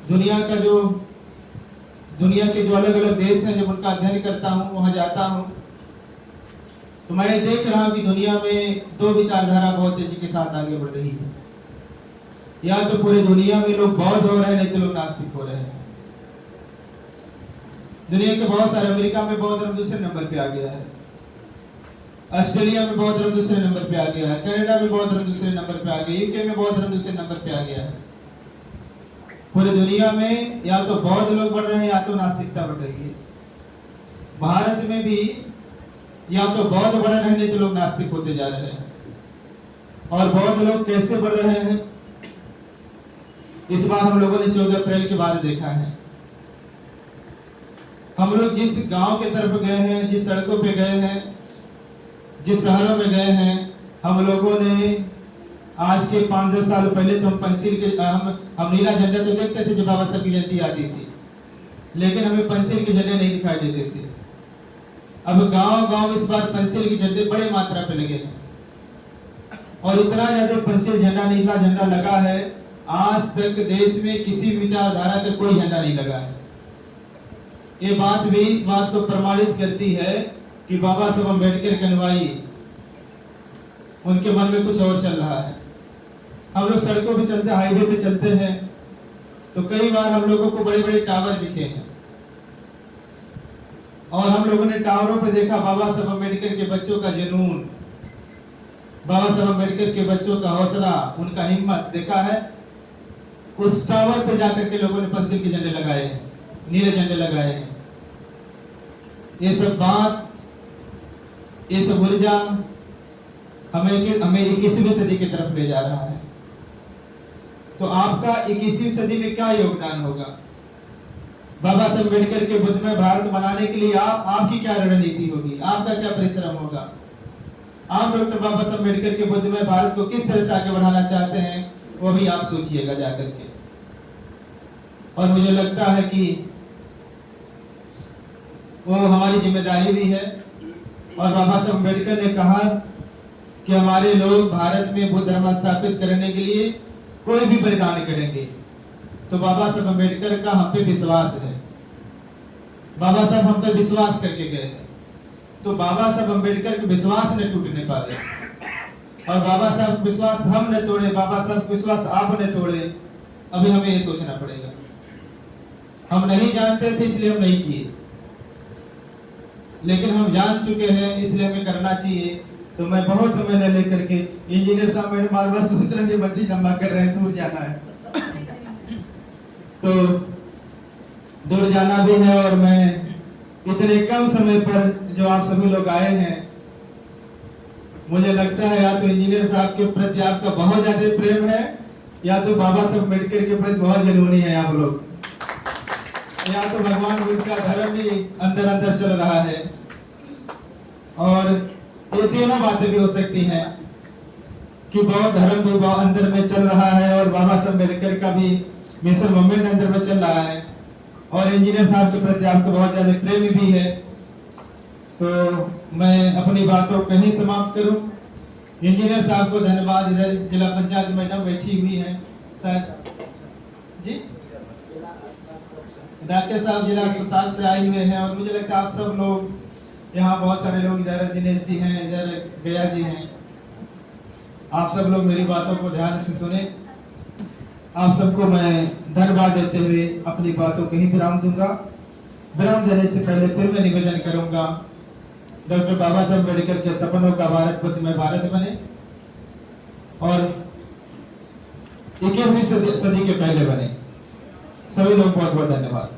दुनिया के जो अलग अलग देश हैं, जब उनका अध्ययन करता हूँ, वहां जाता हूँ, तो मैं देख रहा हूँ कि दुनिया में दो विचारधारा बहुत तेजी के साथ आगे बढ़ रही है। या तो पूरे दुनिया में लोग बौद्ध हो रहे हैं, नहीं तो लोग नास्तिक हो रहे हैं। दुनिया के बहुत सारे, अमेरिका में बौद्ध धर्म दूसरे नंबर पे आ गया है, ऑस्ट्रेलिया में बौद्ध धर्म दूसरे नंबर पे आ गया है, कनाडा में बौद्ध धर्म दूसरे नंबर पे आ गया, यूके में बौद्ध धर्म दूसरे नंबर पे आ गया है। पूरे दुनिया में या तो बौद्ध लोग बढ़ रहे हैं या तो नास्तिकता बढ़ रही है। भारत में भी या तो बौद्ध बढ़ रहे हैं, नहीं तो लोग नास्तिक होते जा रहे हैं। और बौद्ध लोग कैसे बढ़ रहे हैं, इस बार हम लोगों ने 14 अप्रैल के बाद देखा है। हम लोग जिस गांव के तरफ गए हैं, जिस सड़कों पे गए हैं, जिस शहरों में गए हैं, हम लोगों ने आज के 5-10 साल पहले तो हम पेंसिल के हम नीला झंडा तो देखते थे जब बाबा साहब की जयंती आती थी, लेकिन हमें पेंसिल के झंडे नहीं दिखाई देते थे। अब गांव-गांव इस बार पेंसिल के झंडे बड़े मात्रा पे लगे हैं और इतना ज्यादा पेंसिल झंडा, नीला झंडा लगा है, आज तक देश में किसी विचारधारा का कोई झंडा नहीं लगा है। ये बात भी इस बात को प्रमाणित करती है कि बाबा साहब अम्बेडकर के अनुयायी, उनके मन में कुछ और चल रहा है। हम लोग सड़कों पे चलते, हाईवे पे चलते हैं, तो कई बार हम लोगों को बड़े बड़े टावर दिखे हैं और हम लोगों ने टावरों पे देखा बाबा साहब अम्बेडकर के बच्चों का जुनून, बाबा साहब अम्बेडकर के बच्चों का हौसला, उनका हिम्मत देखा है। उस टावर पे जाकर के लोगों ने पेंसिल के झंडे लगाए हैं, नीले झंडे लगाए हैं। ये सब बात, ये सब ऊर्जा हमें 21वीं सदी की तरफ ले जा रहा है। तो आपका 21वीं सदी में क्या योगदान होगा? बाबा साहब अम्बेडकर के बुद्ध में भारत बनाने के लिए आपकी क्या रणनीति होगी, आपका क्या परिश्रम होगा? आप डॉक्टर बाबा साहब अम्बेडकर के बुद्ध में भारत को किस तरह से आगे बढ़ाना चाहते हैं, वो भी आप सोचिएगा जाकर के। और मुझे लगता है कि वो हमारी जिम्मेदारी भी है। और बाबा साहब अम्बेडकर ने कहा कि हमारे लोग भारत में बुद्ध धर्म स्थापित करने के लिए कोई भी बलिदान करेंगे। तो बाबा साहब अम्बेडकर का हम पे विश्वास है, बाबा साहब हम पे विश्वास करके गए हैं, तो बाबा साहब अम्बेडकर के विश्वास ने टूटने पाए और बाबा साहब विश्वास हम ने तोड़े, बाबा साहब विश्वास आपने तोड़े। अभी हमें ये सोचना पड़ेगा, हम नहीं जानते थे इसलिए हम नहीं किए, लेकिन हम जान चुके हैं इसलिए हमें करना चाहिए। तो मैं बहुत समय न लेकर के, इंजीनियर साहब मैंने बार-बार सोच रहे हैं बच्चे जमा कर रहे हैं, दूर जाना है, तो दूर जाना भी है। और मैं इतने कम समय पर जो आप सभी लोग आए हैं, मुझे लगता है या तो इंजीनियर साहब के प्रति आपका बहुत ज्यादा प्रेम है, या तो बाबा साहब अम्बेडकर के प्रति बहुत जुनूनी है आप लोग, या तो भगवान बुद्ध का धर्म भी अंदर अंदर चल रहा है। और ये तीनों बातें भी हो सकती हैं कि बौद्ध धर्म भी अंदर में चल रहा है और बाबा साहब अम्बेडकर का भी मिशन मूवमेंट अंदर में चल रहा है, और इंजीनियर साहब के प्रति आपको बहुत ज्यादा प्रेम भी है। तो मैं अपनी बातों को कहीं समाप्त करूं। इंजीनियर साहब को धन्यवाद। इधर जिला पंचायत मैडम बैठी हुई है शायद जी, डॉक्टर साहब जिला अस्पताल से आए हुए हैं, और मुझे लगता है आप सब लोग यहाँ, बहुत सारे लोग इधर दिनेश जी हैं, इधर गया जी हैं, आप सब लोग मेरी बातों को ध्यान से सुने। आप सबको मैं धन्यवाद देते हुए अपनी बातों को ही विराम दूंगा। विराम देने से पहले फिर मैं निवेदन करूंगा, डॉक्टर बाबा साहब अम्बेडकर के सपनों का भारत बुद्ध में भारत बने और 21वीं सदी के पहले बने। सभी लोग बहुत बहुत धन्यवाद।